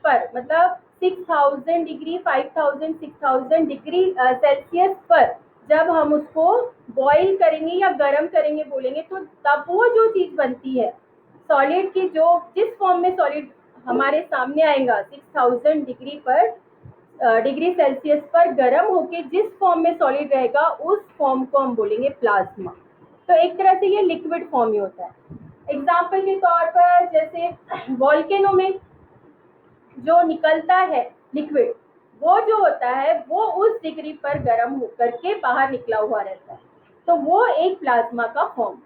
पर, मतलब 6000 degree, 5000, 6000 degree Celsius पर जब हम उसको बॉईल करेंगे या गर्म करेंगे बोलेंगे, तो तब वो जो चीज बनती है सॉलिड की, जो जिस फॉर्म में सॉलिड हमारे सामने आएगा 6000 डिग्री पर, डिग्री सेल्सियस पर गर्म होके जिस फॉर्म में सॉलिड रहेगा, उस फॉर्म को हम बोलेंगे प्लाज्मा। तो एक तरह से ये लिक्विड फॉर्म ही होता है। एग्जाम्पल के तौर पर जैसे वॉल्केनो में जो निकलता है लिक्विड, वो जो होता है वो उस डिग्री पर गर्म होकर के बाहर निकला हुआ रहता है, तो वो एक प्लाज्मा का फॉर्म।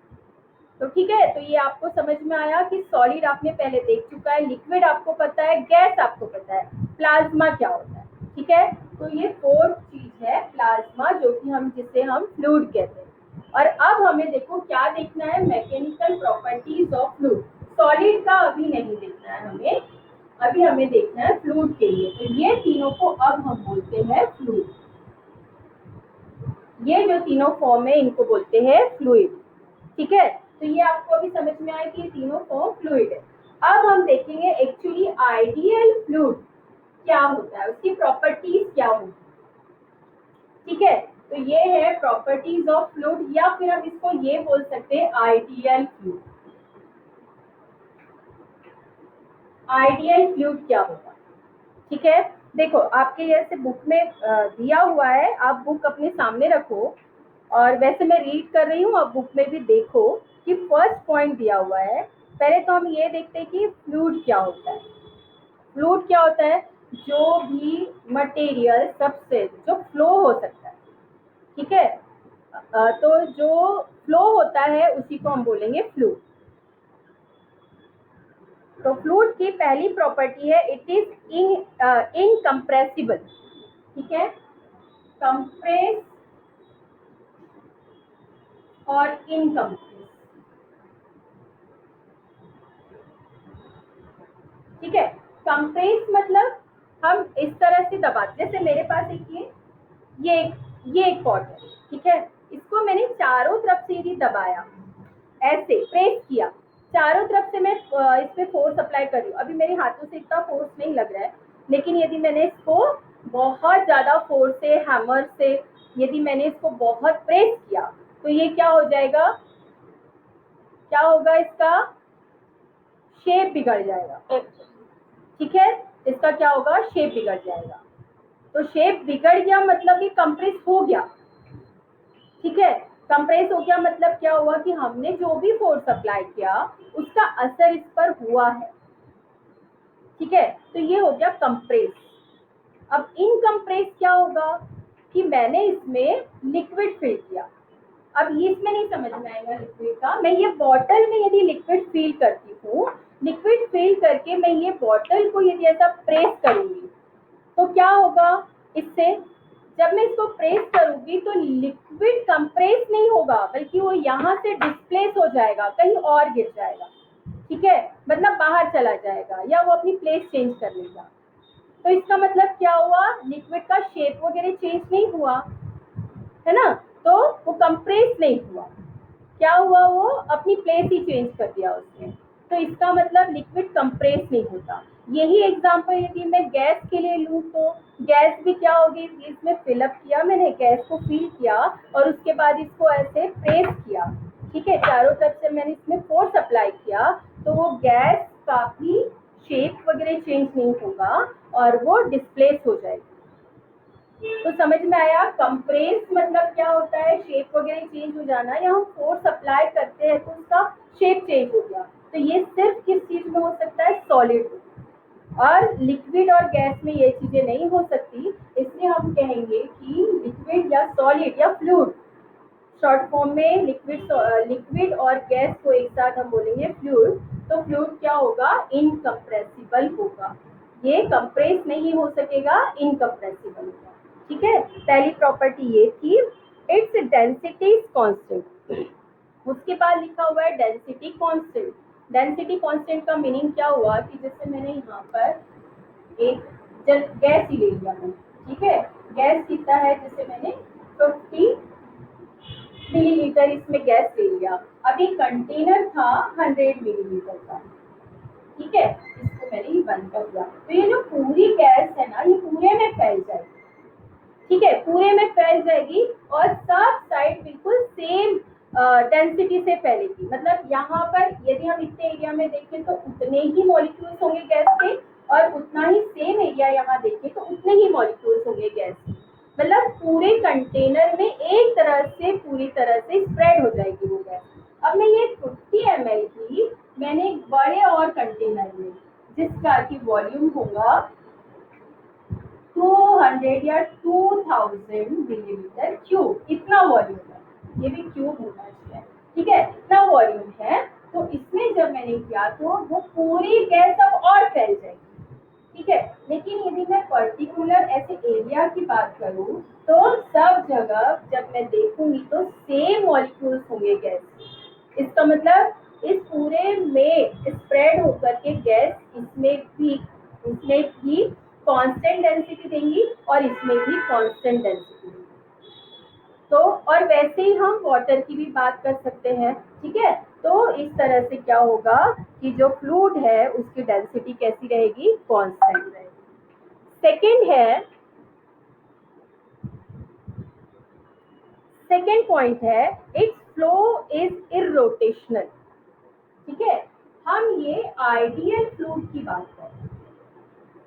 तो ठीक है, तो ये आपको समझ में आया कि सॉलिड आपने पहले देख चुका है, लिक्विड आपको पता है, गैस आपको पता है, प्लाज्मा क्या होता है। ठीक है, तो ये फोर्थ चीज है प्लाज्मा, जो कि हम जिसे हम फ्लूइड कहते हैं। और अब हमें देखो क्या देखना है, mechanical properties of fluid. Solid का अभी नहीं देखना है हमें, अभी हमें देखना है फ्लूइड के लिए। तो ये तीनों को अब हम बोलते हैं फ्लूइड। ये जो तीनों फॉर्म है इनको बोलते हैं फ्लूइड। ठीक है, तो ये आपको अभी समझ में आया कि ये तीनों फॉर्म फ्लूइड है। अब हम देखेंगे एक्चुअली आइडियल फ्लूइड क्या होता है, उसकी प्रॉपर्टीज क्या होगी। ठीक है, तो ये है प्रॉपर्टीज ऑफ फ्लूइड, या फिर हम इसको ये बोल सकते हैं आइडियल फ्लूइड। आइडियल फ्लूइड क्या होगा। ठीक है, देखो आपके जैसे बुक में दिया हुआ है, आप बुक अपने सामने रखो, और वैसे मैं रीड कर रही हूँ, आप बुक में भी देखो कि फर्स्ट पॉइंट दिया हुआ है। पहले तो हम ये देखते हैं कि फ्लूइड क्या होता है। फ्लूइड क्या होता है, जो भी मटेरियल सबसे जो फ्लो हो सकता है। ठीक है, तो जो फ्लो होता है उसी को हम बोलेंगे फ्लूइड। तो फ्लूइड की पहली प्रॉपर्टी है, इट इज इनकम्प्रेसिबल। ठीक है, कंप्रेस और इनकम्प्रेस। ठीक है, कंप्रेस मतलब हम इस तरह से दबाते, जैसे मेरे पास एक ये एक पॉट है। ठीक है, इसको मैंने चारों तरफ से यदि दबाया, ऐसे प्रेस किया, चारों तरफ से मैं इस पे फोर्स अप्लाई कर रही हूँ। अभी मेरे हाथों से इतना फोर्स नहीं लग रहा है, लेकिन यदि मैंने इसको बहुत ज्यादा फोर्स से, हैमर से यदि मैंने इसको बहुत प्रेस किया, तो ये क्या हो जाएगा, क्या होगा, इसका शेप बिगड़ जाएगा। ठीक है, इसका क्या होगा, शेप बिगड़ जाएगा। तो शेप बिगड़ गया मतलब ये कंप्रेस हो गया। ठीक है, कंप्रेस हो गया मतलब क्या हुआ कि हमने जो भी फोर्स अप्लाई किया उसका असर इस पर हुआ है। ठीक है, तो ये हो गया कंप्रेस। अब इनकम्प्रेस क्या होगा कि मैंने इसमें लिक्विड फिल किया। अब ये इसमें नहीं समझ में आएगा लिक्विड का, मैं ये बॉटल में यदि लिक्विड फिल करती हूँ, लिक्विड फिल करके मैं ये बॉटल को यदि ऐसा प्रेस करूंगी, तो क्या होगा इससे, जब मैं इसको प्रेस करूंगी तो लिक्विड कंप्रेस नहीं होगा, बल्कि वो यहाँ से डिस्प्लेस हो जाएगा, कहीं और गिर जाएगा। ठीक है, मतलब बाहर चला जाएगा या वो अपनी प्लेस चेंज कर लेगा। तो इसका मतलब क्या हुआ, लिक्विड का शेप वगैरह चेंज नहीं हुआ है ना, तो वो कंप्रेस नहीं हुआ। क्या हुआ, वो अपनी प्लेस ही चेंज कर दिया उसने। तो इसका मतलब लिक्विड कंप्रेस नहीं होता। यही एग्जांपल यदि मैं गैस के लिए लूँ, तो गैस भी क्या होगी, इसमें फिलअप किया मैंने, गैस को फिल किया और उसके बाद इसको ऐसे प्रेस किया। ठीक है, चारों तरफ से मैंने इसमें फोर्स अप्लाई किया, तो वो गैस का भी शेप वगैरह चेंज नहीं होगा और वो डिस्प्लेस हो जाएगी। तो समझ में आया, कंप्रेस मतलब क्या होता है, शेप वगैरह चेंज हो जाना, या हम फोर्स अप्लाई करते हैं तो उसका शेप चेंज हो गया। तो ये सिर्फ किस चीज में हो सकता है, सॉलिड में, और लिक्विड और गैस में ये चीजें नहीं हो सकती। इसलिए हम कहेंगे कि लिक्विड या सॉलिड या फ्लूइड, शॉर्ट फॉर्म में लिक्विड और गैस को एक साथ हम बोलेंगे फ्लूइड। तो फ्लूइड क्या होगा, इनकम्प्रेसिबल होगा, ये कंप्रेस नहीं हो सकेगा, इनकम्प्रेसिबल होगा। ठीक है, पहली प्रॉपर्टी ये थी, इट्स डेंसिटी इज कांस्टेंट। उसके बाद लिखा हुआ है डेंसिटी कांस्टेंट। डेंसिटी कांस्टेंट का मीनिंग क्या हुआ कि जैसे मैंने यहाँ पर एक गैस ही ले लिया मैंने। ठीक है, गैस कितना है, जैसे मैंने 50 मिलीलीटर इसमें गैस ले लिया। अभी कंटेनर था 100 मिलीलीटर का। ठीक है, इसको तो मैंने ये बंद कर दिया, तो ये जो पूरी गैस है ना ये पूरे में फैल जाएगी। ठीक है, पूरे में फैल जाएगी और सब साइड बिल्कुल सेम डेंसिटी से फैलेगी। मतलब यहाँ पर यदि हम इतने एरिया में देखें तो उतने ही मॉलिक्यूल्स होंगे गैस के, और उतना ही सेम एरिया यहाँ देखें तो उतने ही मॉलिक्यूल्स होंगे गैस के। मतलब पूरे कंटेनर में एक तरह से पूरी तरह से स्प्रेड हो जाएगी वो गैस। अब मैं ये 50 ml की मैंने एक बड़े और कंटेनर में, जिसका की वॉल्यूम होगा 200 या 2000 मिलीलीटर क्यूब, इतना वॉल्यूम है, ये भी क्यूब होना चाहिए। ठीक है, इतना वॉल्यूम है। तो इसमें जब मैंने किया तो वो पूरी गैस अब और फैल जाएगी। ठीक है, लेकिन यदि मैं पर्टिकुलर ऐसे एरिया की बात करूं तो सब जगह जब मैं देखूंगी तो सेम मॉलिक्यूल्स होंगे गैस। इसका मतलब इस पूरे में स्प्रेड होकर के गैस इसमें भी कांस्टेंट डेंसिटी देंगी और इसमें भी कांस्टेंट डेंसिटी देंगी। तो और वैसे ही हम वाटर की भी बात कर सकते हैं। ठीक है, तो इस तरह से क्या होगा कि जो फ्लूइड है उसकी डेंसिटी कैसी रहेगी, कांस्टेंट रहेगी। सेकेंड पॉइंट है इट्स फ्लो इज इरोटेशनल। ठीक है, हम ये आइडियल फ्लूइड की बात कर रहे हैं।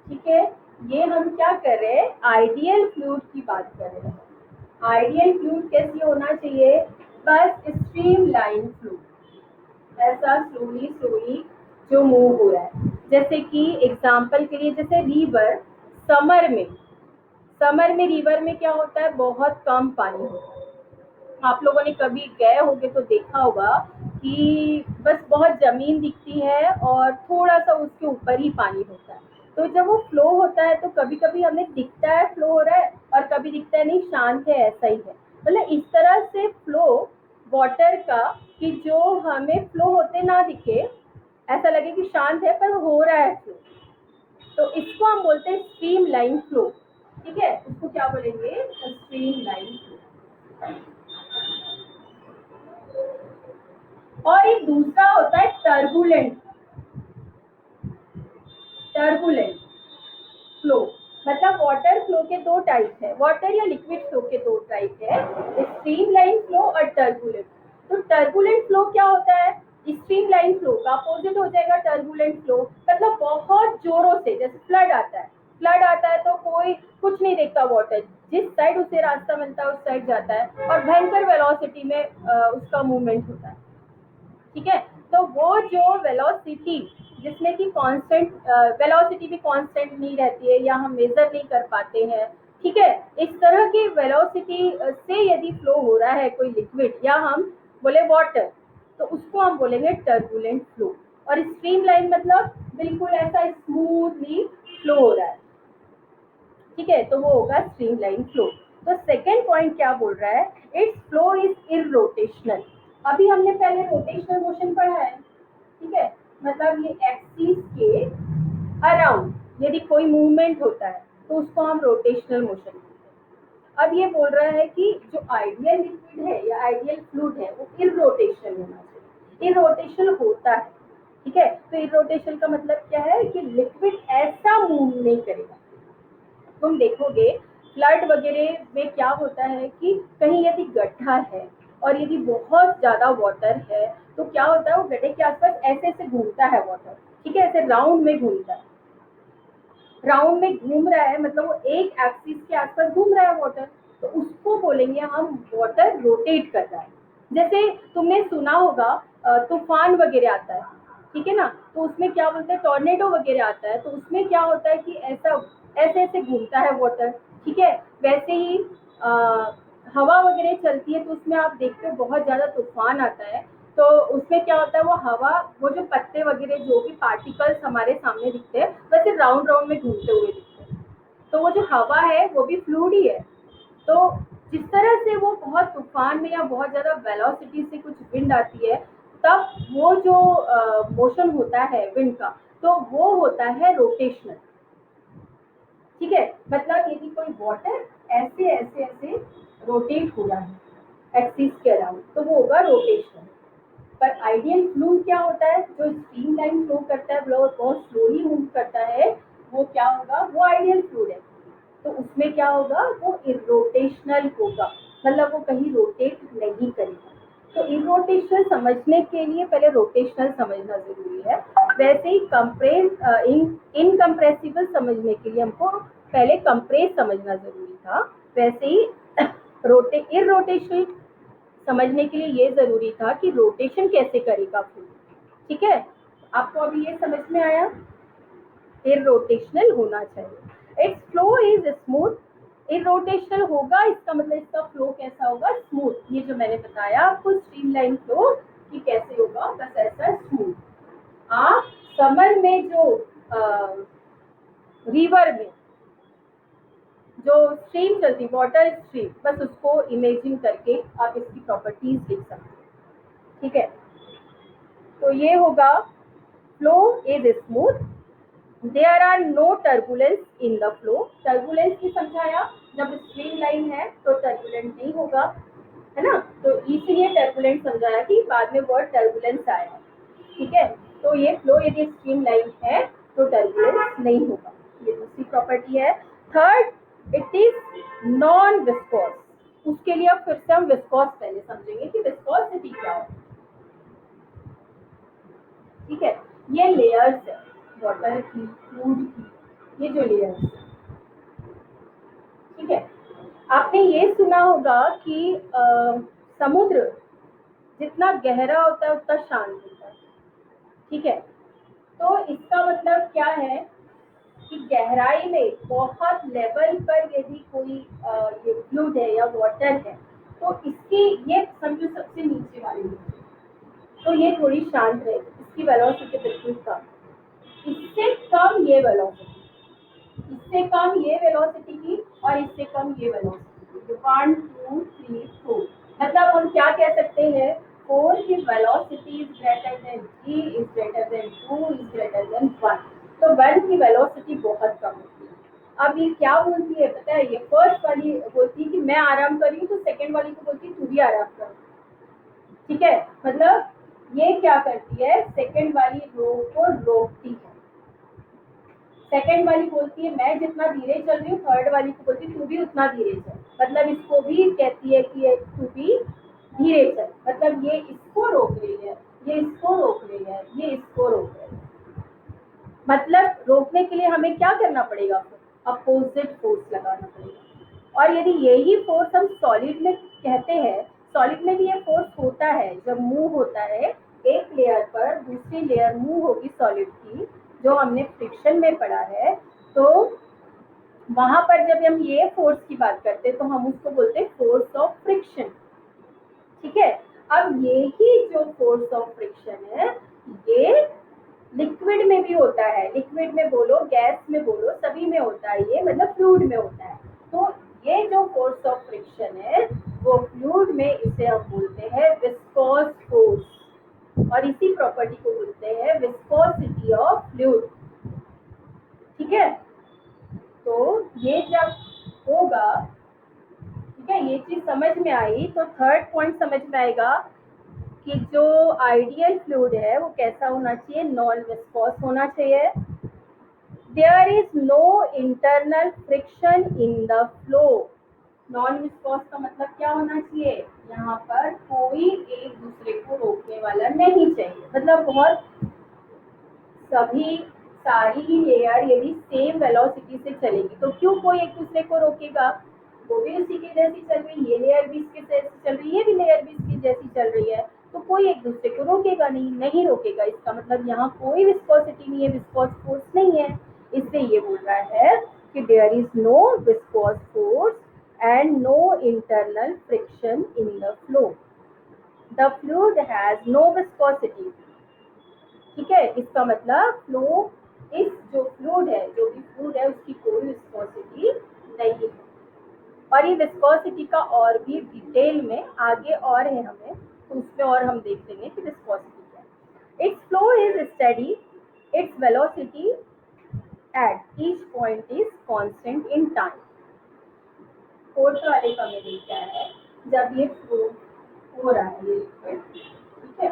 ठीक है, ये हम क्या कर रहे हैं, आइडियल फ्लूइड की बात कर रहे हैं। आइडियल फ्लूइड कैसी होना चाहिए, बस स्ट्रीम लाइन फ्लूइड, ऐसा स्लोली स्लोली जो मूव हो रहा है। जैसे कि एग्जांपल के लिए, जैसे रिवर, समर में समर में रिवर में क्या होता है, बहुत कम पानी होता है। आप लोगों ने कभी गए होंगे तो देखा होगा कि बस बहुत जमीन दिखती है और थोड़ा सा उसके ऊपर ही पानी होता है। तो जब वो फ्लो होता है तो कभी कभी हमें दिखता है फ्लो हो रहा है और कभी दिखता है नहीं, शांत है, ऐसा ही है। मतलब इस तरह से फ्लो वाटर का, कि जो हमें फ्लो होते ना दिखे, ऐसा लगे कि शांत है पर हो रहा है फ्लो, तो इसको हम बोलते हैं स्ट्रीम लाइन फ्लो। ठीक है, उसको क्या बोलेंगे, स्ट्रीम लाइन फ्लो। और एक दूसरा होता है टर्बुलेंट टर्बुलेंट फ्लो। मतलब वाटर फ्लो के दो टाइप है, वाटर या लिक्विड फ्लो के दो टाइप है, स्ट्रीम लाइन फ्लो और टर्बुलेंट। तो टर्बुलेंट फ्लो क्या होता है, स्ट्रीम लाइन फ्लो का अपोजिट हो जाएगा टर्बुलेंट फ्लो। मतलब बहुत जोरों से, जैसे फ्लड आता है तो कोई कुछ नहीं देखता, वाटर जिस साइड उसे रास्ता मिलता है उस साइड जाता है और भयंकर वेलोसिटी में उसका मूवमेंट होता है। ठीक है, तो वो जो वेलोसिटी जिसमें कि कांस्टेंट वेलोसिटी भी कांस्टेंट नहीं रहती है या हम मेजर नहीं कर पाते हैं। ठीक है, इस तरह की वेलोसिटी से यदि फ्लो हो रहा है कोई लिक्विड या हम बोले वाटर, तो उसको हम बोलेंगे टर्बुलेंट फ्लो। और स्ट्रीम लाइन मतलब बिल्कुल ऐसा स्मूथली फ्लो हो रहा है। ठीक है, तो वो होगा स्ट्रीम लाइन फ्लो। तो सेकेंड पॉइंट क्या बोल रहा है, इट्स फ्लो इज इरोटेशनल। अभी हमने पहले रोटेशनल मोशन पढ़ा है। ठीक है, मतलब ये एक्सिस के अराउंड यदि कोई मूवमेंट होता है तो उसको हम रोटेशनल मोशन बोलते हैं। अब ये बोल रहा है कि जो आइडियल लिक्विड है या आइडियल फ्लूइड है वो इरोटेशनल होना चाहिए। इरोटेशनल होता है। ठीक है, तो इरोटेशनल का मतलब क्या है कि लिक्विड ऐसा मूव नहीं करेगा। तुम देखोगे फ्लड वगैरह में क्या होता है कि कहीं यदि गड्ढा है और यदि बहुत ज्यादा वाटर है तो क्या होता है, वो गड्ढे के आसपास ऐसे ऐसे घूमता है वाटर। ठीक है, ऐसे राउंड में घूमता है, राउंड में घूम रहा है, मतलब वो एक एक्सिस के आसपास घूम रहा है वाटर, तो उसको बोलेंगे हम वाटर रोटेट कर रहा है। जैसे तुमने सुना होगा तूफान वगैरह आता है, ठीक है ना, तो उसमें क्या बोलते हैं, टॉर्नेडो वगैरह आता है, तो उसमें क्या होता है कि ऐसा ऐसे ऐसे घूमता है वाटर। ठीक है, वैसे ही आ, हवा वगैरह चलती है तो उसमें आप देखते हो बहुत ज्यादा तूफान आता है, तो उसमें क्या होता है, वो हवा, वो जो पत्ते वगैरह जो भी पार्टिकल्स हमारे सामने दिखते हैं वैसे राउंड राउंड में घूमते हुए दिखते हैं। तो वो जो हवा है वो भी फ्लूइड ही है। तो जिस तरह से वो बहुत तूफान में या बहुत ज्यादा वेलोसिटी से कुछ विंड आती है, तब वो जो मोशन होता है विंड का, तो वो होता है रोटेशनल। ठीक है, मतलब यदि कोई वाटर ऐसे ऐसे ऐसे रोटेट हो रहा है एक्सिस के अराउंड तो वो होगा रोटेशनल। पर आइडियल फ्लूइड क्या होता है, जो स्ट्रीमलाइन फ्लो करता है, बहुत स्लोली मूव करता है, वो क्या होगा, वो आइडियल फ्लूइड है। तो उसमें क्या होगा, वो इरोटेशनल होगा, मतलब वो कहीं रोटेट नहीं करेगा। तो इरोटेशनल समझने के लिए पहले रोटेशनल समझना जरूरी है। वैसे ही इनकम्प्रेसिबल समझने के लिए हमको पहले कंप्रेस समझना जरूरी था। वैसे ही इरोटेशनल समझने के लिए ये जरूरी था कि रोटेशन कैसे करेगा फ्लूइड। ठीक है, आपको अभी ये समझ में आया, इरोटेशनल होना चाहिए। It's flow is smooth, irrotational होगा इसका मतलब इसका फ्लो कैसा होगा, स्मूथ। ये जो मैंने बताया आपको स्ट्रीमलाइन फ्लो कि कैसे होगा, बस ऐसा स्मूथ। आप समर में जो रिवर में जो स्ट्रीम चलती, वाटर स्ट्रीम, बस उसको इमेजिन करके आप इसकी प्रॉपर्टीज लिख सकते हैं। ठीक है, तो ये होगा flow is smooth, there are no turbulence in the flow. Turbulence भी समझाया, जब स्ट्रीम लाइन है तो टर्बुलेंट नहीं होगा, है ना, तो इसलिए टर्बुलेंट समझाया कि बाद में वर्ड टर्बुलेंस आया। ठीक है, तो ये फ्लो यदि स्ट्रीम लाइन है तो टर्बुलेंस नहीं होगा, ये दूसरी प्रॉपर्टी है। Third, it is non viscous. उसके लिए अब फिर से हम विस्कोस पहले समझेंगे कि विस्कोसिटी क्या है। ठीक है, ये लेयर्स है वाटर की, फ्लूइड की, ये जो लेयर्स है। ठीक है, आपने ये सुना होगा कि समुद्र जितना गहरा होता है उतना शांत होता है। ठीक है, तो इसका मतलब क्या है कि गहराई में बहुत लेवल पर यदि कोई ये फ्लूइड है या वाटर है, तो इसकी ये समझो सबसे नीचे वाली में, तो ये थोड़ी शांत रहेगी, इसकी वेलोसिटी बिल्कुल कम, इससे कम ये वेलोसिटी, इससे कम ये वेलोसिटी की, और इससे कम ये वेलोसिटी की, 1 2 3 4। मतलब हम क्या कह सकते हैं, 4 की velocity is greater than 3 is greater than 2 is greater than 1। तो 1 की वेलोसिटी बहुत कम होती है। अब ये क्या बोलती है पता है, ये फर्स्ट वाली बोलती है कि मैं आराम कर रही हूँ, तो सेकंड वाली को बोलती है तू भी आराम कर। ठीक है, मतलब ये क्या करती है, सेकंड वाली रो को रोकती है। सेकंड वाली बोलती है मैं जितना धीरे चल रही हूँ, थर्ड वाली को बोलती है तू भी उतना धीरे चल। मतलब इसको भी कहती है कि तू भी धीरे चल, मतलब ये इसको रोक रही है, ये इसको रोक रही है, ये इसको रोक रही है। मतलब रोकने के लिए हमें क्या करना पड़ेगा, अपोजिट फोर्स लगाना पड़ेगा। और यदि यही फोर्स हम सॉलिड में कहते हैं, सॉलिड में भी ये फोर्स होता है, जब मूव होता है एक लेयर पर दूसरी लेयर मूव होगी सॉलिड की, जो हमने फ्रिक्शन में पढ़ा है, तो वहां पर जब हम ये फोर्स की बात करते हैं तो हम उसको बोलते हैं फोर्स ऑफ फ्रिक्शन। ठीक है, अब यही जो फोर्स ऑफ फ्रिक्शन है, ये लिक्विड में भी होता है, लिक्विड में बोलो, गैस में बोलो, सभी में होता है ये, मतलब फ्लूइड में होता है। तो ये जो फोर्स ऑफ फ्रिक्शन है वो फ्लूइड में, इसे हम बोलते हैं विस्कोस फोर्स, और इसी प्रॉपर्टी को बोलते हैं विस्कोसिटी ऑफ फ्लूइड। ठीक है, तो ये जब होगा, ठीक है, ये चीज समझ में आई, तो थर्ड पॉइंट समझ में आएगा कि जो आइडियल फ्लूइड है वो कैसा होना चाहिए, नॉन विस्कोस होना चाहिए। There is no internal friction in the flow. Non viscous का मतलब क्या होना चाहिए, यहाँ पर कोई एक दूसरे को रोकने वाला नहीं चाहिए। मतलब बहुत सभी सारी ही लेयर यदि सेम वेलोसिटी से चलेगी तो क्यों कोई एक दूसरे को रोकेगा, वो भी उसी की जैसी चल रही है, ये लेयर भी इसके जैसी चल रही है, ये भी लेयर भी इसकी जैसी चल रही है, तो कोई एक दूसरे को रोकेगा नहीं, नहीं रोकेगा। इसका मतलब यहाँ कोई विस्कोसिटी नहीं है, विस्कोस फोर्स नहीं है। इससे ये बोल रहा है कि there is no viscous force and no internal friction in the flow, the fluid has no viscosity. ठीक है, इसका मतलब फ्लो, इस जो फ्लूइड है, जो भी फ्लूइड है उसकी कोई विस्कोसिटी नहीं है। और ये विस्कोसिटी का और भी डिटेल में आगे और है हमें, तो उसमें और हम देख लेंगे कि विस्कोसिटी क्या है। It's flow is steady, its velocity at each point is constant in time. Fourth वाले का मीनिंग क्या है, जब ये फ्लो हो रहा है ये लिक्विड, ठीक है,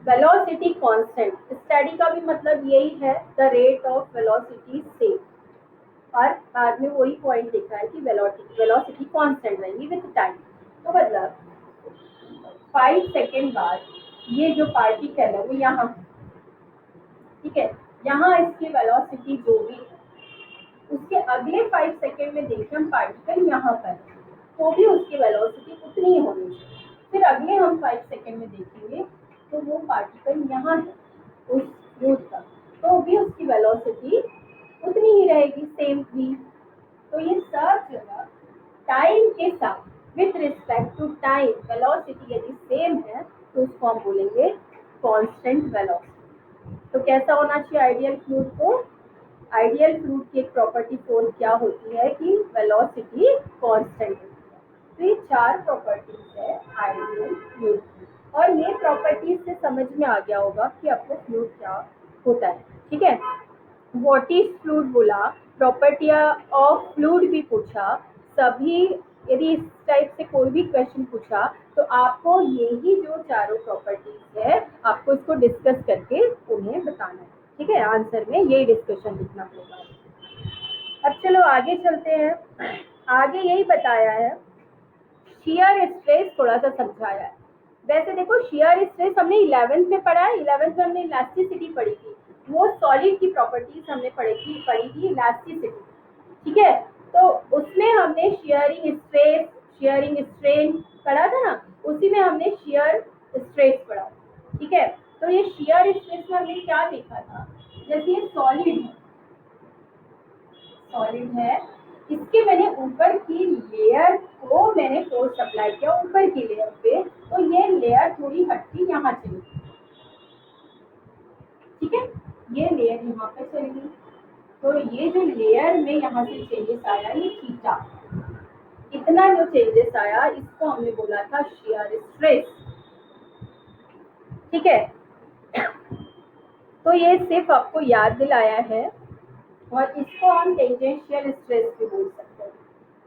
वेलोसिटी कांस्टेंट, स्टडी का भी मतलब यही है, the rate of velocity same, और बाद में वही पॉइंट लिखा है कि वेलोसिटी कांस्टेंट रहेगी विद टाइम। तो मतलब 5 सेकेंड बाद ये जो पार्टिकल है वो यहाँ, ठीक है, यहाँ इसकी वेलोसिटी जो भी है, उसके अगले 5 सेकेंड में देखें हम पार्टिकल यहाँ पर, तो भी उसकी वेलोसिटी उतनी ही होनी चाहिए। फिर अगले हम 5 सेकेंड में देखेंगे तो वो पार्टिकल यहाँ है उस फ्लूइड का, तो भी उसकी वेलोसिटी उतनी ही रहेगी, सेम भी। तो ये सब जगह टाइम के साथ with respect to time velocity यदि सेम है तो उसको हम बोलेंगे कांस्टेंट वेलोसिटी। तो कैसा होना चाहिए आइडियल फ्लूइड को? आइडियल फ्लूइड की एक प्रॉपर्टी फोर क्या होती है कि वेलोसिटी कांस्टेंट होती है। तो ये 4 प्रॉपर्टीज है आइडियल फ्लूइड की, और ये प्रॉपर्टीज से समझ में आ गया होगा कि आपको फ्लूइड क्या होता है, ठीक है। व्हाट इज फ्लूइड बोला, प्रॉपर्टी ऑफ फ्लूइड भी पूछा, सभी यदि इस टाइप से कोई भी क्वेश्चन पूछा तो आपको यही जो चारों प्रॉपर्टीज है आपको इसको डिस्कस करके उन्हें बताना है, ठीक है। आंसर में यही डिस्कशन लिखना होगा। अब चलो आगे चलते हैं। आगे यही बताया है, शियर स्ट्रेस थोड़ा सा समझाया है। वैसे देखो शियर स्ट्रेस हमने 11th में पढ़ा है, 11th में हमने इलास्टिसिटी पढ़ी थी, वो सॉलिड की प्रॉपर्टीज हमने पढ़ी थी इलास्टिसिटी, ठीक है। तो उसमें हमने शियरिंग स्ट्रेस, शियरिंग स्ट्रेन पढ़ा था ना, उसी में हमने शियर स्ट्रेस पढ़ा, ठीक है। तो ये शियर स्ट्रेस में हमने क्या देखा था, जैसे ये सॉलिड है, इसके मैंने ऊपर की लेयर को मैंने फोर्स अप्लाई किया ऊपर की लेयर पे, तो ये लेयर थोड़ी हटती यहाँ चली गई, ठीक है, ये लेयर यहाँ पे चली गई। तो ये जो लेयर में यहाँ से चेंजेस आया ये थीटा, इतना जो चेंजेस आया इसको हमने बोला था शियर स्ट्रेस, ठीक है। तो ये सिर्फ आपको याद दिलाया है, और इसको हम टेंजेंशियल स्ट्रेस भी बोल सकते हैं।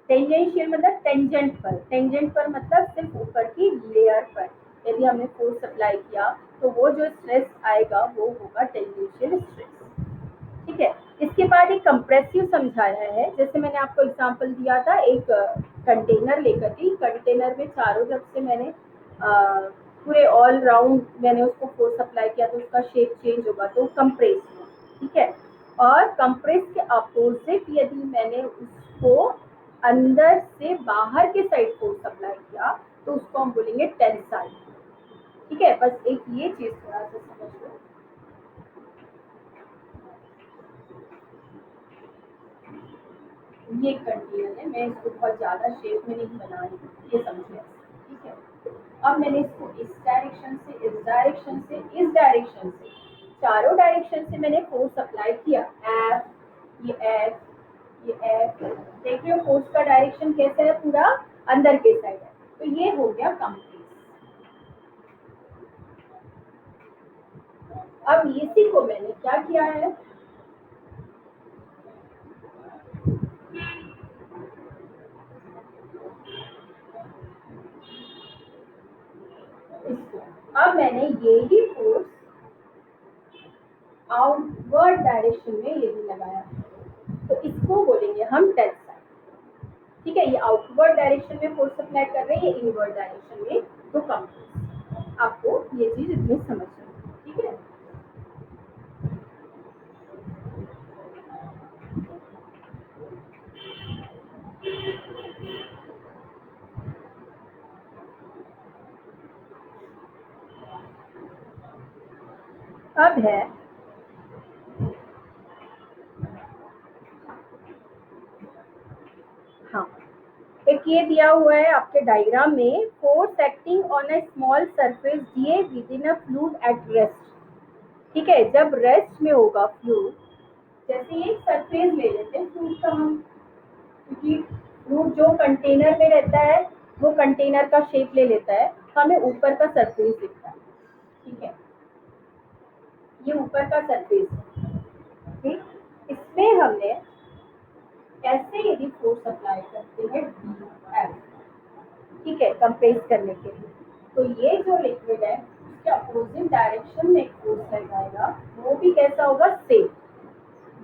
टेंजेंशियल मतलब टेंजेंट पर, टेंजेंट पर मतलब सिर्फ ऊपर की लेयर पर यदि हमने फोर्स अप्लाई किया तो वो जो स्ट्रेस आएगा वो होगा टेंजेंशियल स्ट्रेस, ठीक है। इसके बाद एक कंप्रेसिव समझाया है, जैसे मैंने आपको एग्जांपल दिया था, एक कंटेनर लेकर के, कंटेनर में चारों तरफ से मैंने पूरे ऑल राउंड मैंने उसको फोर्स अप्लाई किया तो उसका शेप चेंज होगा, तो कंप्रेस हुआ, ठीक है। और कंप्रेस के अपोजिट यदि मैंने उसको अंदर से बाहर के साइड फोर्स अप्लाई किया तो उसको हम बोलेंगे टेंसाइल, ठीक है। बस एक ये चीज थोड़ा सा समझ लो, ये कंटेनर है, मैं इसको बहुत ज्यादा शेप में नहीं बना रही हूँ, ये समझिए, ठीक है। अब मैंने इसको इस डायरेक्शन से, इस डायरेक्शन से, इस डायरेक्शन से, चारों डायरेक्शन से मैंने फोर्स अप्लाई किया, एफ, ये एफ, ये एफ, देख रहे हो फोर्स का डायरेक्शन कैसा है, पूरा अंदर के साइड है, तो ये हो गया कंप्रेस। अब इसी को मैंने क्या किया है, इसको अब मैंने यही फोर्स आउटवर्ड डायरेक्शन में यदि लगाया तो इसको बोलेंगे हम टेंसाइल, ठीक है। ये आउटवर्ड डायरेक्शन में फोर्स अप्लाई कर रहे हैं, ये इनवर्ड डायरेक्शन में, तो कंप्रेस। आपको ये चीज इतनी समझनी है, ठीक है। अब है, हाँ, एक ये दिया हुआ है आपके डायग्राम में, force acting on A small surface DA with in a fluid at rest, ठीक है। जब रेस्ट में होगा फ्लूइड, जैसे ये सरफेस ले लेते हैं फ्लूइड का हम, क्योंकि फ्लूइड जो कंटेनर में रहता है वो कंटेनर का शेप ले लेता है, हमें ऊपर का सरफेस दिखता है, ठीक है, ये ऊपर का सरफेस है, ठीक। इसमें हमने ऐसे यदि फोर्स अप्लाई करते हैं डी एफ, ठीक है, कंप्रेस करने के लिए, तो ये जो लिक्विड है उसके अपोजिट डायरेक्शन में एक फोर्स लगाएगा, वो भी कैसा होगा, सेम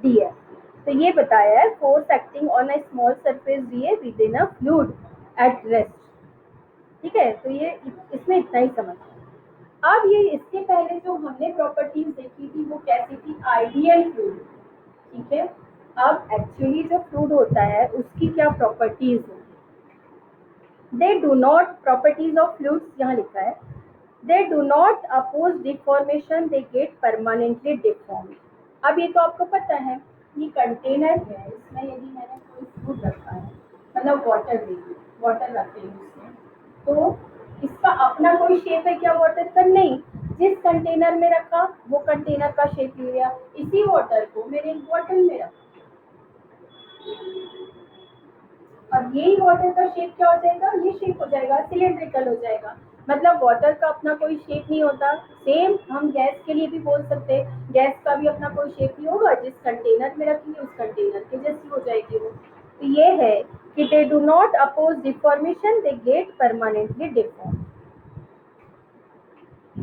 df। तो ये बताया है force acting on a small surface df with in a fluid at rest. ठीक है, तो ये इसमें इतना ही समझ। अब ये इसके पहले जो हमने प्रॉपर्टीज देखी थी वो कैसी थी, आइडियल फ्लूइड। ठीक है, अब एक्चुअली जो फ्लूइड होता है उसकी क्या प्रॉपर्टीज होती, they do not, properties of fluids यहाँ लिखा है, they do not oppose deformation, they get permanently deformed. अब ये तो आपको पता है, ये कंटेनर है, इसमें यदि मैंने कोई फ्लूइड रखा है, मतलब वाटर देखिए, वाटर रखते हैं इसमें, तो इसका अपना कोई शेप है क्या वाटर का, नहीं। जिस कंटेनर में रखा वो कंटेनर का शेप ले लिया, इसी वाटर को मैंने एक बॉटल में रखा, अब यही वाटर का शेप क्या हो जाएगा, ये शेप हो जाएगा, सिलेंड्रिकल हो जाएगा। मतलब वाटर का अपना कोई शेप नहीं होता। सेम हम गैस के लिए भी बोल सकते हैं, गैस का भी अपना कोई शेप नहीं होगा, जिस कंटेनर में रखेंगे उस कंटेनर के जैसी हो जाएगी वो। तो ये है कि they do not oppose deformation, they get permanently deform.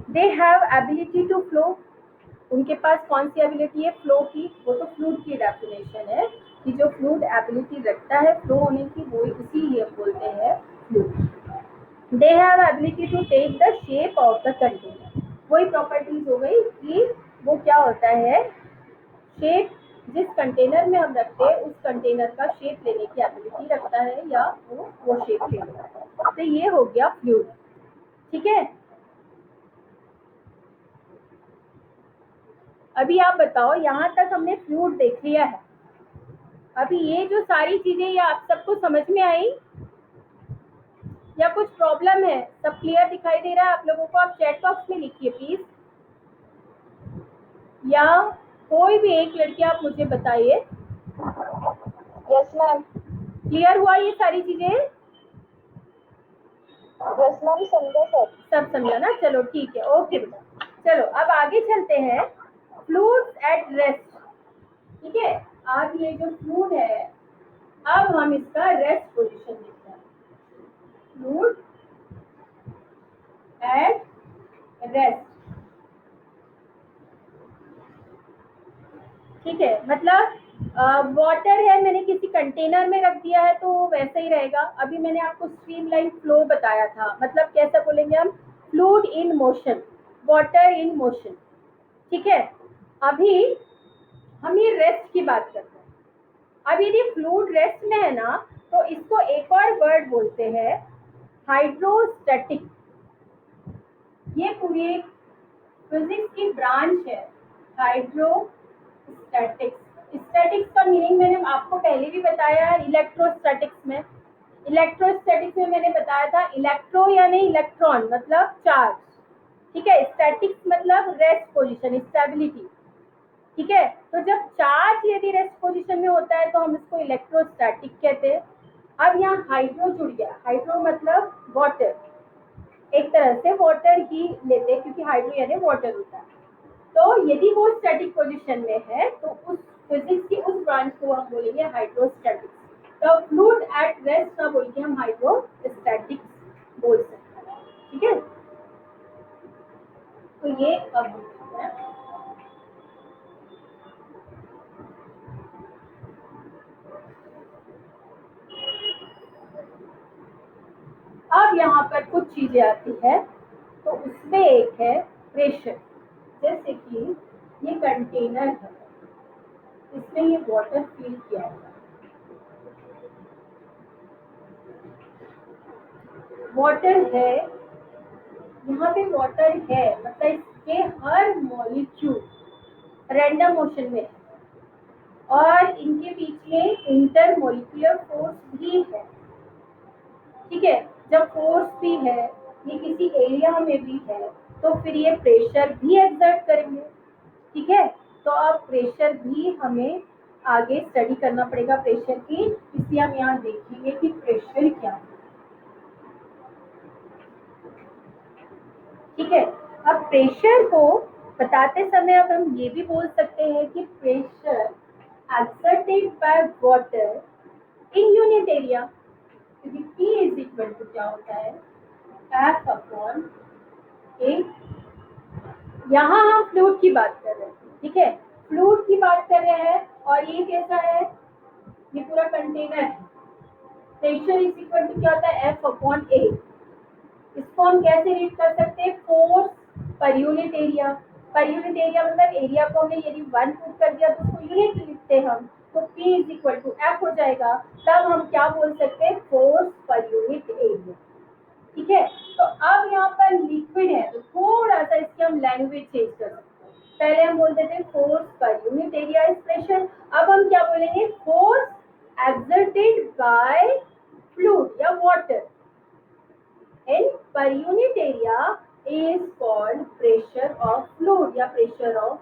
They have ability to flow, उनके पास कौन सी एबिलिटी है, फ्लो की। वो तो फ्लूइड की डेफिनेशन है कि जो फ्लूइड एबिलिटी रखता है फ्लो होने की, वो इसीलिए बोलते हैं fluid. They have ability to take the shape of the container, वही प्रॉपर्टीज हो गई कि वो क्या होता है, शेप, जिस कंटेनर में हम रखते हैं उस कंटेनर का शेप लेने की एबिलिटी रखता है, या वो शेप ले लेता है। तो ये हो गया फ्लूइड। ठीक है, अभी आप बताओ, यहाँ तक हमने फ्लूइड देख लिया है। अभी ये जो सारी चीजें ये आप सबको समझ में आई या कुछ प्रॉब्लम है, सब क्लियर दिखाई दे रहा है आप लोगों को? आप चैट बॉक्स में लिखिए प्लीज, या कोई भी एक लड़की आप मुझे बताइए। Yes ma'am. क्लियर हुआ ये सारी चीजें? यस मैम, समझा सर। सब समझा ना, चलो ठीक है, ओके बेटा। चलो अब आगे चलते हैं, फ्लूइड्स एट रेस्ट। ठीक है, अब ये जो फ्लूइड है, अब हम इसका रेस्ट पोजीशन देखते हैं, फ्लूइड एट रेस्ट। ठीक है, मतलब वाटर है, मैंने किसी कंटेनर में रख दिया है तो वैसे ही रहेगा। अभी मैंने आपको स्ट्रीमलाइन फ्लो बताया था, मतलब कैसा बोलेंगे हम, fluid in motion, water in motion. ठीक है, अभी हम ये रेस्ट की बात करते हैं। अब यदि फ्लूइड रेस्ट में है ना, तो इसको एक और वर्ड बोलते हैं हाइड्रोस्टैटिक। ये पूरी फिजिक्स की ब्रांच है, हाइड्रोस्टैटिक्स। स्टैटिक्स का मीनिंग मैंने आपको पहले भी बताया है इलेक्ट्रोस्टैटिक्स में। इलेक्ट्रोस्टैटिक्स में मैंने बताया था इलेक्ट्रो यानी इलेक्ट्रॉन मतलब चार्ज। ठीक है, स्टैटिक्स मतलब रेस्ट पोजीशन, स्टेबिलिटी। ठीक है, तो जब चार्ज यदि रेस्ट पोजीशन में होता है तो हम इसको इलेक्ट्रोस्टैटिक कहते हैं। अब यहाँ हाइड्रो जुड़ गया, हाइड्रो मतलब वाटर, एक तरह से वाटर ही लेते हैं क्योंकि हाइड्रो यानी वाटर होता है। तो यदि वो स्टैटिक पोजीशन में है तो उस फिजिक्स की उस ब्रांच को हम बोलेंगे हाइड्रोस्टैटिक्स। तो फ्लूइड एट रेस्ट ना बोल के हम हाइड्रोस्टैटिक्स बोल सकते हैं। ठीक है, तो ये अब है। अब यहाँ पर कुछ चीजें आती है, तो उसमें एक है प्रेशर। जैसे कि ये कंटेनर है, इसमें ये वाटर फिल किया हुआ है, वाटर है, यहाँ पे वाटर है, मतलब इसके हर मॉलिक्यूल रैंडम मोशन में है, और इनके बीच में इंटर मॉलिक्यूलर फोर्स भी है। ठीक है, जब फोर्स भी है, ये किसी एरिया में भी है, तो फिर ये प्रेशर भी एक्सर्ट करेंगे। ठीक है, तो अब प्रेशर भी हमें आगे स्टडी करना पड़ेगा प्रेशर की, इसलिए हम यहाँ देखेंगे कि प्रेशर क्या है। ठीक है, अब प्रेशर को बताते समय अब हम ये भी बोल सकते हैं कि pressure exerted by water in unit area, क्योंकि P इज इक्वल टू क्या होता है, F अपॉन A। यहाँ हम फ्लूइड की बात कर रहे हैं, ठीक है, फ्लूइड की बात कर रहे हैं। और ये कैसा है, ये पूरा कंटेनर है। प्रेशर इज इक्वल टू क्या होता है, F/A। इसको हम कैसे रीड कर सकते हैं, force per unit area. Per unit area मतलब एरिया को हमने यदि 1 पुट कर दिया तो उसको यूनिट लिखते हैं हम, तो P is equal to F हो जाएगा। तब हम क्या बोल सकते हैं, फोर्स पर यूनिट एरिया, ठीक है। तो अब यहाँ पर लिक्विड है तो थोड़ा सा इसकी हम लैंग्वेज चेंज कर सकते हैं। पहले हम बोलते थे force per unit area is pressure, अब हम क्या बोलेंगे, फोर्स एक्सर्टेड बाय फ्लूइड या water in per unit area is called pressure of fluid या pressure of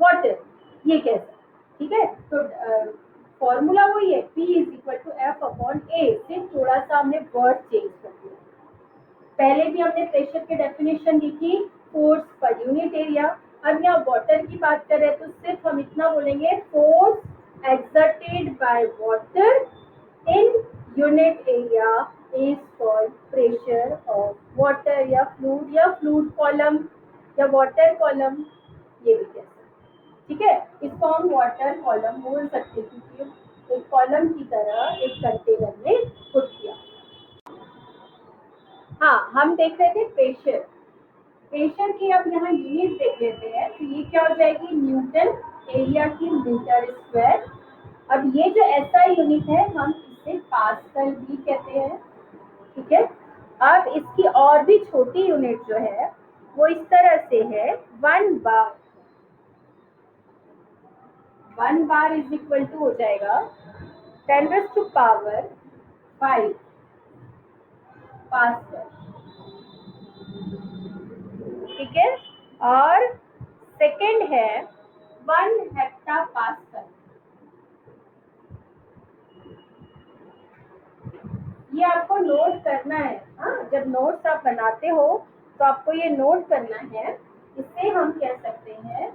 water, ये कैसा, ठीक है। तो फॉर्मूला वही है, P is equal to F/A, सिर्फ थोड़ा सा हमने वर्ड चेंज कर दिया। पहले भी हमने प्रेशर की डेफिनेशन लिखी, फोर्स पर यूनिट एरिया। अब यहाँ वाटर की बात कर रहे हैं तो सिर्फ हम इतना बोलेंगे, force exerted by water in unit area is called pressure of water या फ्लूइड कॉलम या वाटर कॉलम, ये भी कह सकते हैं, ठीक है। इसको हम वाटर कॉलम बोल सकते हैं क्योंकि एक कॉलम की तरह एक कंटेनर में पुट किया। हाँ, हम देख रहे थे प्रेशर, प्रेशर की अब यहाँ यूनिट देख लेते हैं, तो ये क्या हो जाएगी, न्यूटन एरिया की मीटर स्क्वायर। अब ये जो SI यूनिट है हम इसे पास्कल भी कहते हैं, ठीक है। अब इसकी और भी छोटी यूनिट जो है वो इस तरह से है, 1 बार। 1 बार इज इक्वल टू हो जाएगा 10⁵ पास्कल, ठीक है। और सेकंड है 1 हेक्टापास्कल। ये आपको नोट करना है, हाँ, जब नोट्स आप बनाते हो तो आपको ये नोट करना है। इससे हम कह सकते हैं,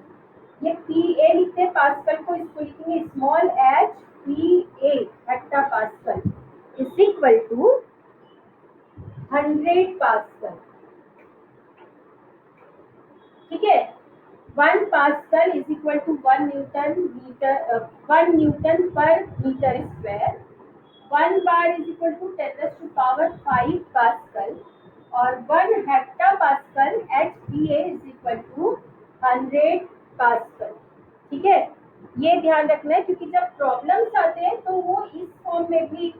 ये PA लिखते हैं, पास्कल को इसको लिखेंगे small HPA hectopascal is equal to 100 pascal, ठीक है। 1 pascal is equal to 1 newton per metre square. 1 bar is equal to 10⁵ pascal और 1 hectopascal HPA is equal to 100 pascal, ठीक है। ये ध्यान रखना है क्योंकि जब प्रॉब्लम्स आते हैं तो वो इस फॉर्म में भी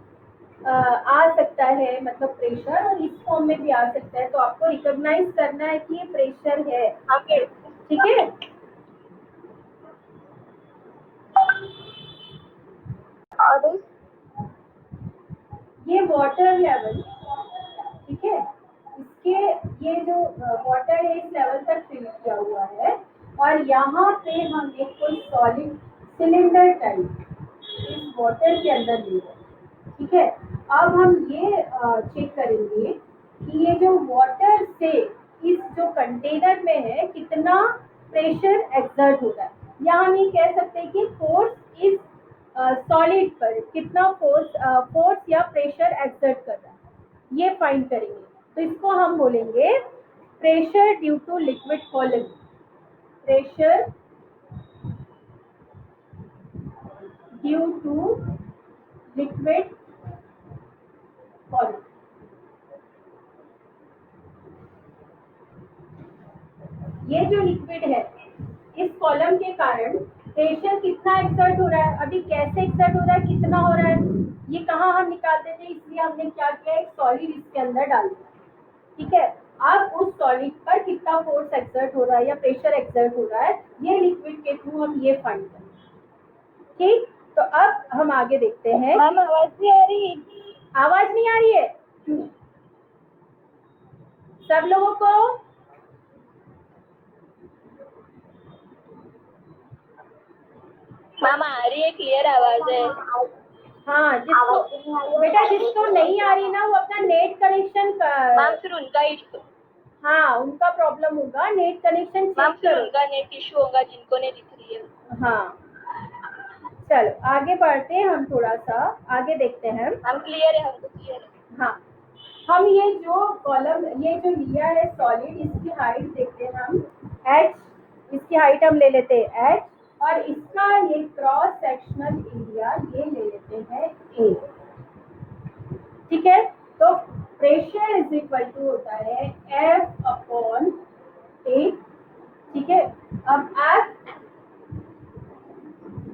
आ सकता है, मतलब प्रेशर, और इस फॉर्म में भी आ सकता है, तो आपको रिकॉग्नाइज करना है कि ये प्रेशर है, ठीक है। और ये वाटर लेवल, ठीक है, इसके ये जो वाटर है इस लेवल तक फिल किया हुआ है और यहाँ पे हम एक कोई सॉलिड सिलेंडर टाइप इस वाटर के अंदर ले रहे हैं, ठीक है। अब हम ये चेक करेंगे कि ये जो वाटर से इस जो कंटेनर में है कितना प्रेशर एक्सर्ट हो रहा है, या हम ये कह सकते हैं कि फोर्स इस सॉलिड पर कितना फोर्स या प्रेशर एक्सर्ट कर रहा है, ये फाइंड करेंगे। तो इसको हम बोलेंगे pressure due to liquid column, pressure due to liquid column. ये जो लिक्विड है इस कॉलम के कारण प्रेशर कितना एक्सर्ट हो रहा है, अभी कैसे एक्सर्ट हो रहा है, कितना हो रहा है, ये कहाँ हम निकालते थे, इसलिए हमने क्या किया, एक सॉलिड इसके अंदर डाल दिया, ठीक है। अब उस सॉलिड पर कितना फोर्स एक्सर्ट हो रहा है या प्रेशर एक्सर्ट हो रहा है, ये लिक्विड के थ्रू हम ये फाइंड करेंगे, ठीक। तो अब हम आगे देखते हैं। मैम आवाज नहीं आ रही, आवाज नहीं आ रही है सब लोगों को? मैम आ रही है, क्लियर आवाज है। हाँ, जिसको बेटा जिसको नहीं आ रही ना वो अपना नेट कनेक्शन मैम फिर उनका इशू, हाँ, उनका प्रॉब्लम होगा, नेट कनेक्शन मैम चेक फिर करो। उनका नेट इशू होगा जिनको नहीं दिख रही है। हाँ, चलो आगे बढ़ते हैं, हम थोड़ा सा आगे देखते हैं। मैम क्लियर है, हमको क्लियर है। हाँ, हम ये जो कॉलम ये जो लिया है सॉलिड, इसकी हाइट देखते हैं हम h, इसकी हाइट हम ले लेते हैं h, और इसका ये क्रॉस सेक्शनल एरिया ये ले लेते हैं a। ठीक है, तो प्रेशर इज इक्वल टू होता है F अपॉन A। ठीक है, अब F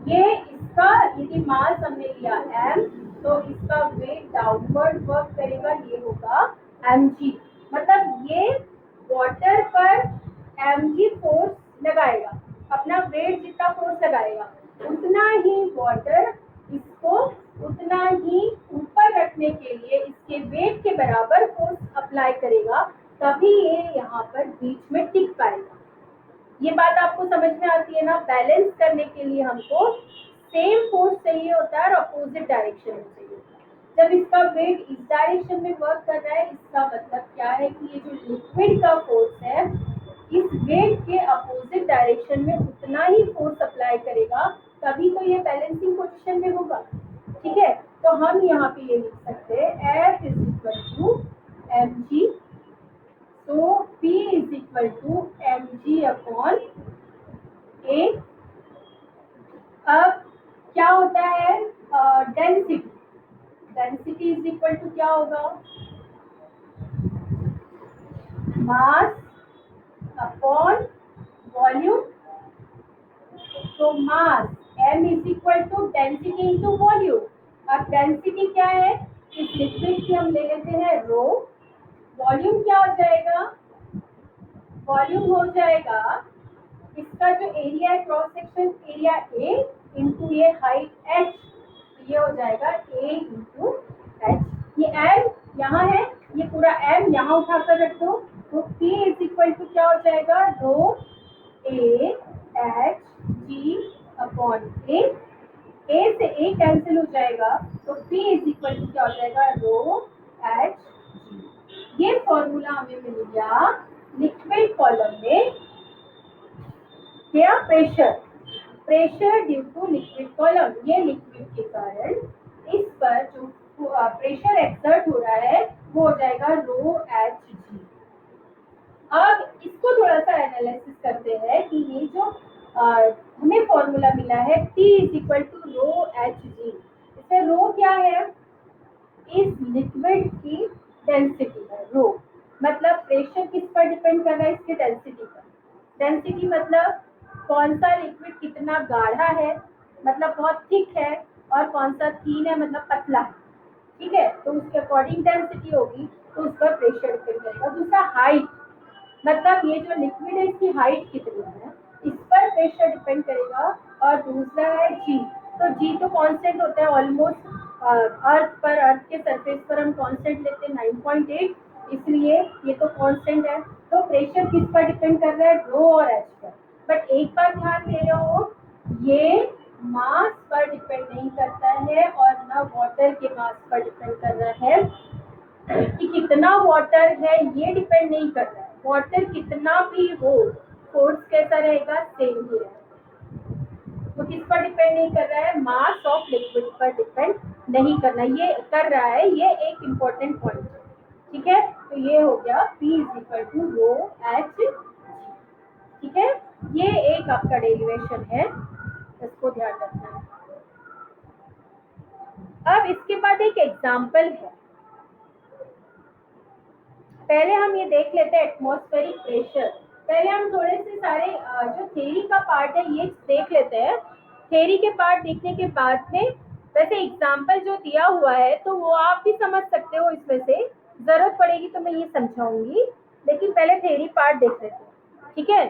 ये इसका यदि मास हमने लिया m, तो इसका वेट डाउनवर्ड वर्क करेगा, ये होगा mg। मतलब ये वाटर पर mg फोर्स लगाएगा, अपना वेट जितना फोर्स लगाएगा उतना ही वाटर इसको उतना ही ऊपर रखने के लिए इसके वेट के बराबर फोर्स अप्लाई करेगा, तभी ये यहाँ पर बीच में टिक पाएगा। ये बात आपको समझ में आती है ना? बैलेंस करने के लिए हमको सेम फोर्स चाहिए होता है और अपोजिट डायरेक्शन में चाहिए होता है। जब इसका वेट इस डायरेक्शन में वर्क कर रहा है, इसका मतलब क्या है कि ये जो लिक्विड का फोर्स है इस वेट के अपोजिट डायरेक्शन में उतना ही फोर्स अप्लाई करेगा, तभी तो ये बैलेंसिंग पोजीशन में होगा। ठीक है, तो हम यहाँ पे ये लिख सकते हैं F is equal to mg, तो P is equal to mg upon A। अब क्या होता है density, density is equal to क्या होगा, मास अपॉन वॉल्यूम। तो mass m is equal to density into volume. अब डेंसिटी क्या है, इस लिक्विड की हम ले लेते हैं रो, वॉल्यूम क्या हो जाएगा, वॉल्यूम हो जाएगा इसका जो एरिया है cross section area A into ये हाइट h, तो ये हो जाएगा A इंटू h। ये m यहाँ है, ये पूरा m यहाँ उठाकर रख दो, तो P इज इक्वल टू क्या हो जाएगा, रो A h g upon A से A कैंसिल हो जाएगा, तो P इज इक्वल टू क्या हो जाएगा, रो h g। ये फॉर्मूला हमें मिल गया लिक्विड कॉलम में क्या, pressure, pressure due to liquid column. ये लिक्विड के कारण इस पर जो प्रेशर एक्सर्ट हो रहा है वो हो जाएगा रो एच जी। अब इसको थोड़ा सा एनालिसिस करते हैं कि ये जो हमें फॉर्मूला मिला है T is equal to rho h g, इसमें रो क्या है, इस लिक्विड की डेंसिटी है। रो मतलब प्रेशर किस पर डिपेंड कर रहा है, इसकी डेंसिटी पर। डेंसिटी मतलब कौन सा लिक्विड कितना गाढ़ा है, मतलब बहुत थिक है, और कौन सा थीन है मतलब पतला है। ठीक है, तो उसके अकॉर्डिंग डेंसिटी होगी, तो उस पर प्रेशर डिपेंड करेगा। दूसरा हाइट, मतलब ये जो लिक्विड है इसकी हाइट कितनी है, इस पर प्रेशर डिपेंड करेगा। और दूसरा है जी, तो जी तो कांस्टेंट होता है ऑलमोस्ट, अर्थ के सरफेस पर हम कांस्टेंट लेते हैं 9.8, इसलिए ये तो कांस्टेंट है। तो प्रेशर किस पर डिपेंड कर रहा है, रो और एच पर। बट एक बार ध्यान दे रहे हो, ये मास पर डिपेंड नहीं करता है और ना वाटर के मास पर डिपेंड कर रहा है कि कितना वाटर है, ये डिपेंड नहीं कर रहा है। वाटर कितना भी हो, फोर्स कैसा रहेगा, सेम ही रहेगा। तो किस पर डिपेंड नहीं कर रहा है, मास ऑफ लिक्विड पर डिपेंड नहीं करना, ये कर रहा है, ये एक इम्पोर्टेंट पॉइंट है। ठीक है, तो ये हो गया P is equal to rho h g. ठीक है, ये एक आपका डेरिवेशन है, इसको ध्यान रखना है। अब इसके बाद एक एग्जाम्पल है, पहले हम ये देख लेते हैं एटमॉस्फेरिक प्रेशर। पहले हम थोड़े से सारे जो थ्योरी का पार्ट है ये देख लेते हैं। थ्योरी के पार्ट देखने के बाद में वैसे एग्जाम्पल जो दिया हुआ है तो वो आप भी समझ सकते हो, इसमें से जरूरत पड़ेगी तो मैं ये समझाऊंगी, लेकिन पहले थ्योरी पार्ट देख लेते हैं। ठीक है,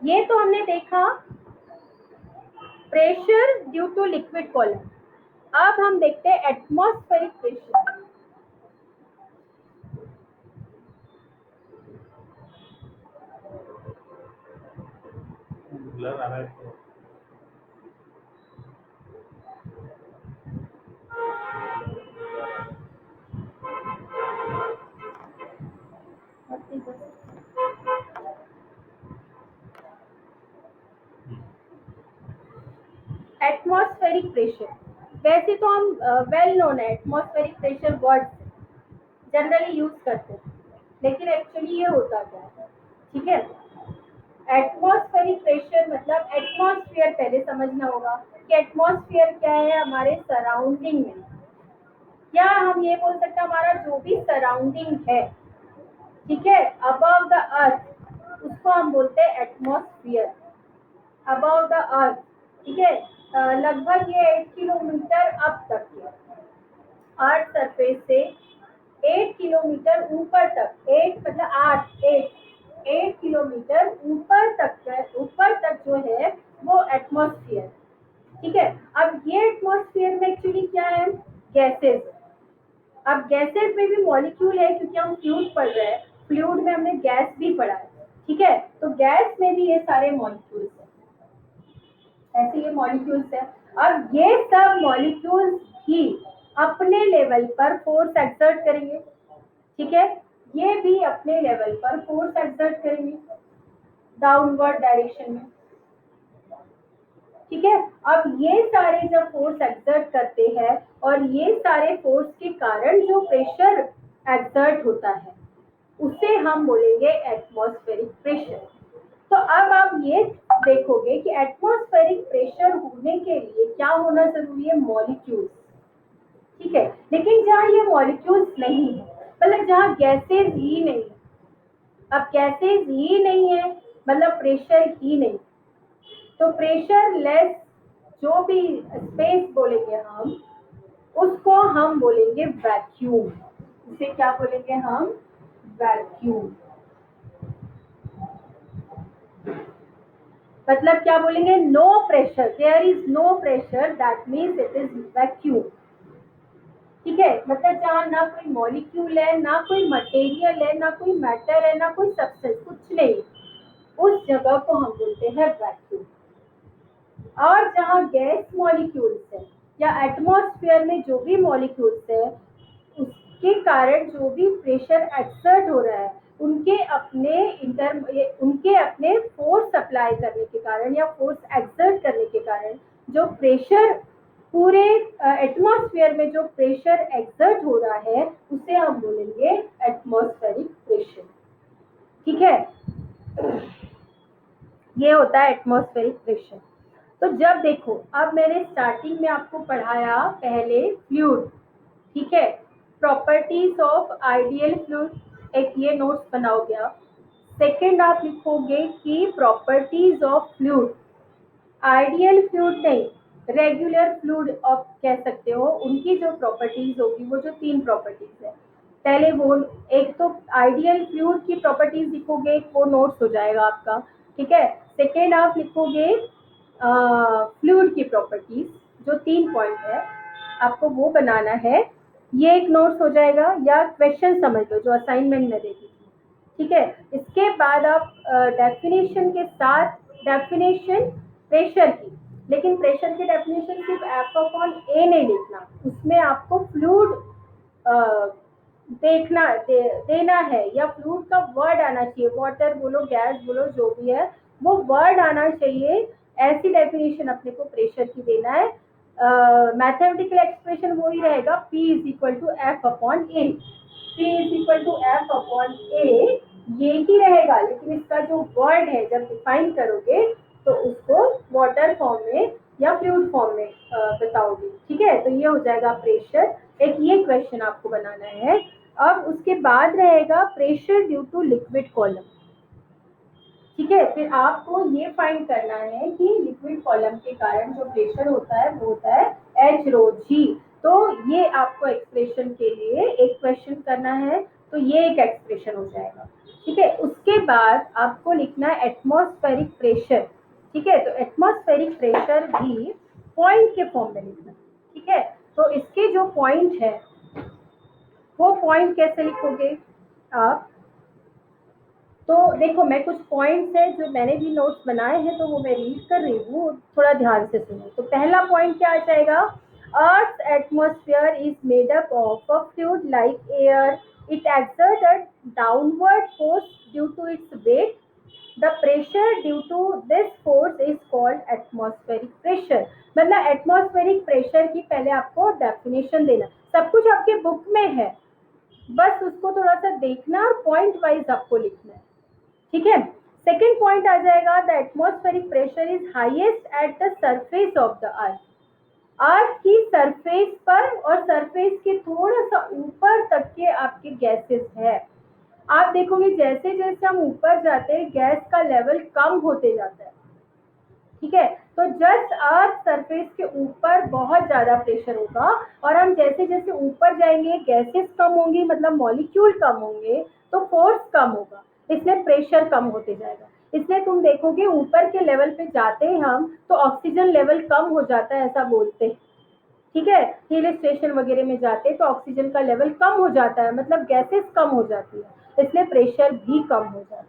ये तो हमने देखा pressure due to liquid column. अब हम देखते हैं एटमॉस्फेरिक प्रेशर। ब्लर आ रहा है एटमॉस्फेरिक प्रेशर, वैसे तो हम वेल नोन है atmospheric pressure word, generally use करते हैं, लेकिन एक्चुअली ये होता क्या है, ठीक है। एटमॉस्फेरिक प्रेशर मतलब एटमॉस्फेयर पहले समझना होगा कि एटमॉस्फेयर क्या है हमारे सराउंडिंग में, या हम ये बोल सकते हैं हमारा जो भी सराउंडिंग है, ठीक है, अबव द अर्थ, उसको हम बोलते हैं एटमॉस्फेयर, अबव द अर्थ, ठीक है। लगभग ये 8 किलोमीटर अब तक है, अर्थ सरफेस से 8 किलोमीटर ऊपर तक, 8 मतलब 8 किलोमीटर ऊपर तक जो है वो एटमॉस्फेयर, ठीक है। अब ये एटमॉस्फेयर में एक्चुअली क्या है, गैसेस। अब गैसेस में भी मॉलिक्यूल है, क्योंकि हम फ्लूइड पढ़ रहे हैं, फ्लूइड में हमने गैस भी पढ़ा है, ठीक है। तो गैस में भी ये सारे मॉलिक्यूल्स हैं, ऐसे ये मॉलिक्यूल्स हैं। अब ये सब मॉलिक्यूल्स ही अपने लेवल पर फोर्स एक्सर्ट करेंगे, ठीक है। ये भी अपने लेवल पर फोर्स एक्सर्ट करेंगे डाउनवर्ड डायरेक्शन में, ठीक है। अब ये सारे जब फोर्स एक्सर्ट करते हैं और ये सारे फोर्स के कारण जो प्रेशर एक्सर्ट होता है उसे हम बोलेंगे एटमॉस्फेरिक प्रेशर। तो अब आप ये देखोगे कि एटमॉस्फेरिक प्रेशर होने के लिए क्या होना जरूरी है, मॉलिक्यूल्स, ठीक है। लेकिन जहाँ ये मॉलिक्यूल्स नहीं है, मतलब जहाँ गैसेज ही नहीं है, अब गैसेज ही नहीं है मतलब प्रेशर ही नहीं, तो प्रेशर लेस जो भी स्पेस बोलेंगे हम, उसको हम बोलेंगे वैक्यूम। इसे क्या बोलेंगे हम, वैक्यूम। मतलब क्या बोलेंगे, no pressure, there is no pressure, that means it is vacuum, ठीक है। मतलब जहाँ ना कोई मॉलिक्यूल है, ना कोई मटेरियल है, ना कोई मैटर है, ना कोई सब्सटेंस, कुछ नहीं, उस जगह को हम बोलते हैं वैक्यूम। और जहाँ गैस मॉलिक्यूल्स है या एटमॉस्फेयर में जो भी मॉलिक्यूल्स है, उसके कारण जो भी प्रेशर एक्सर्ट हो रहा है, उनके अपने फोर्स अप्लाई करने के कारण या फोर्स एक्सर्ट करने के कारण जो प्रेशर पूरे एटमॉस्फेयर में जो प्रेशर एक्सर्ट हो रहा है उसे हम बोलेंगे एटमॉस्फेरिक प्रेशर, ठीक है। ये होता है एटमॉस्फेरिक प्रेशर। तो जब देखो, अब मैंने स्टार्टिंग में आपको पढ़ाया पहले फ्लूइड, ठीक है, प्रॉपर्टीज ऑफ आइडियल फ्लूइड, एक ये नोट्स बनाओगे आप। सेकंड आप लिखोगे कि properties of fluid, ideal fluid नहीं, रेगुलर फ्लूइड आप कह सकते हो, उनकी जो प्रॉपर्टीज होगी वो जो 3 प्रॉपर्टीज है, पहले वो एक तो आइडियल फ्लूइड की प्रॉपर्टीज लिखोगे, वो नोट्स हो जाएगा आपका, ठीक है। सेकेंड आप लिखोगे फ्लूइड की प्रॉपर्टीज, जो 3 पॉइंट है आपको वो बनाना है, ये एक नोट्स हो जाएगा, या क्वेश्चन समझ लो जो असाइनमेंट में देती थी, ठीक है। इसके बाद आप डेफिनेशन के साथ, डेफिनेशन प्रेशर की, लेकिन प्रेशर की डेफिनेशन सिर्फ F/A नहीं लिखना, उसमें आपको फ्लूइड देना है, या फ्लूइड का वर्ड आना चाहिए, वाटर बोलो, गैस बोलो, जो भी है वो वर्ड आना चाहिए, ऐसी डेफिनेशन अपने को प्रेशर की देना है। मैथमेटिकल एक्सप्रेशन वो ही रहेगा, P is equal to F/A, P is equal to F/A, ये ही रहेगा, लेकिन इसका जो वर्ड है जब डिफाइन करोगे तो उसको वाटर फॉर्म में या फ्लूइड फॉर्म में बताओगे, ठीक है। तो ये हो जाएगा प्रेशर, एक ये क्वेश्चन आपको बनाना है। अब उसके बाद रहेगा pressure due to liquid column, ठीक है। फिर आपको ये फाइंड करना है कि लिक्विड कॉलम के कारण जो प्रेशर होता है वो होता है H/ρg। तो ये आपको एक्सप्रेशन के लिए एक क्वेश्चन करना है, तो ये एक एक्सप्रेशन हो जाएगा, ठीक है। उसके बाद आपको लिखना है एटमॉस्फेरिक प्रेशर, ठीक है। तो एटमॉस्फेरिक प्रेशर भी पॉइंट के फॉर्म में लिखना, ठीक है। तो इसके जो पॉइंट है वो पॉइंट कैसे लिखोगे आप, तो देखो मैं कुछ पॉइंट्स हैं जो मैंने भी नोट्स बनाए हैं, तो वो मैं रीड कर रही हूँ, थोड़ा ध्यान से सुनो। तो पहला पॉइंट क्या आ जाएगा, earth atmosphere is made up of a fluid like air, it exert a downward force due to its weight, the pressure due to this force is called atmospheric pressure. मतलब एटमॉस्फेरिक प्रेशर की पहले आपको definition देना, सब कुछ आपके book में है, बस उसको थोड़ा सा देखना और पॉइंट वाइज आपको लिखना है, ठीक है। सेकेंड पॉइंट आ जाएगा, the atmospheric pressure is highest at the surface of the earth. Earth की सरफेस पर और सरफेस के थोड़ा सा ऊपर तक के आपके गैसेस है। आप देखोगे जैसे जैसे हम ऊपर जाते हैं गैस का लेवल कम होते जाता है, ठीक है। तो जस्ट अर्थ सरफेस के ऊपर बहुत ज्यादा प्रेशर होगा और हम जैसे जैसे ऊपर जाएंगे गैसेस कम होंगी, मतलब मॉलिक्यूल कम होंगे, तो फोर्स कम होगा, इसलिए प्रेशर कम होते जाएगा। इसलिए तुम देखोगे ऊपर के लेवल पे जाते हैं हम तो ऑक्सीजन लेवल कम हो जाता है, ऐसा बोलते हैं, ठीक है। हिल स्टेशन वगैरह में जाते हैं तो ऑक्सीजन का लेवल कम हो जाता है, मतलब गैसेस कम हो जाती है, इसलिए प्रेशर भी कम हो जाता है,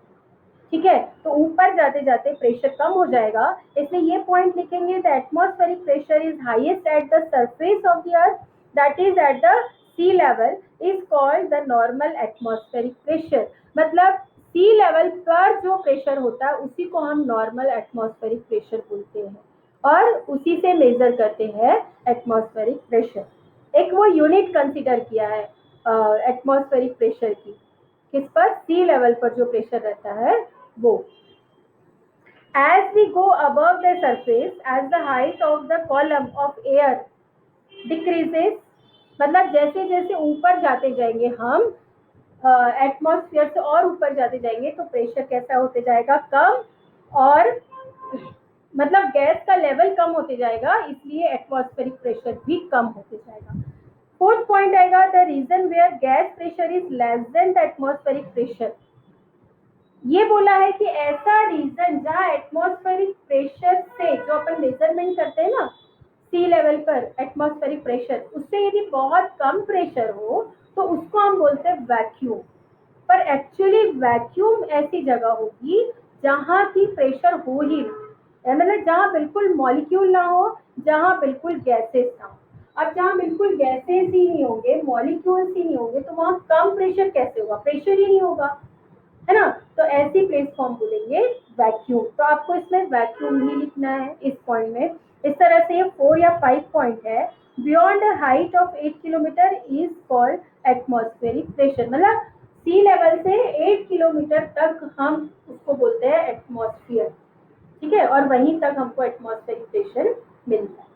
ठीक है। तो ऊपर जाते जाते प्रेशर कम हो जाएगा, इसलिए ये पॉइंट लिखेंगे, the atmospheric pressure is highest at the surface of the earth, that is at the sea level, is called the normal atmospheric pressure. मतलब सी लेवल पर जो प्रेशर होता है उसी को हम नॉर्मल एटमॉस्फेरिक प्रेशर बोलते हैं और उसी से मेजर करते हैं एटमॉस्फेरिक प्रेशर। एक वो यूनिट कंसिडर किया है एटमॉस्फेरिक प्रेशर की, किस पर, सी लेवल पर जो प्रेशर रहता है वो। As we go above the surface, as the height of the column of air decreases, मतलब जैसे जैसे ऊपर जाते जाएंगे हम एटमॉस्फेयर से और ऊपर जाते जाएंगे तो प्रेशर कैसा होते जाएगा, कम, और मतलब गैस का लेवल कम होते जाएगा, इसलिए एटमॉस्फेरिक प्रेशर भी कम होते जाएगा। फोर्थ पॉइंट आएगा, the region where gas pressure is less than the atmospheric pressure. ये बोला है कि ऐसा रीजन जहाँ एटमॉस्फेरिक प्रेशर से जो अपन मेजरमेंट करते हैं ना सी लेवल पर एटमॉस्फेरिक प्रेशर, उससे यदि बहुत कम प्रेशर हो तो उसको हम बोलते हैं वैक्यूम। पर एक्चुअली वैक्यूम ऐसी जगह होगी जहाँ की प्रेशर हो ही नहीं, मतलब जहाँ बिल्कुल मॉलिक्यूल ना हो, जहाँ बिल्कुल गैसेस ना हो। अब जहाँ बिल्कुल गैसेस ही नहीं होंगे, मॉलिक्यूल्स ही नहीं होंगे, तो वहाँ कम प्रेशर कैसे होगा, प्रेशर ही नहीं होगा, है ना। तो ऐसी प्लेस को हम बोलेंगे वैक्यूम। तो आपको इसमें वैक्यूम ही लिखना है इस पॉइंट में। इस तरह से ये 4 या 5 पॉइंट है। Beyond a height of 8 kilometre is called atmospheric pressure, मतलब सी लेवल से 8 किलोमीटर तक हम उसको बोलते हैं एटमॉस्फेयर, ठीक है, और वहीं तक हमको एटमॉस्फेरिक प्रेशर मिलता है।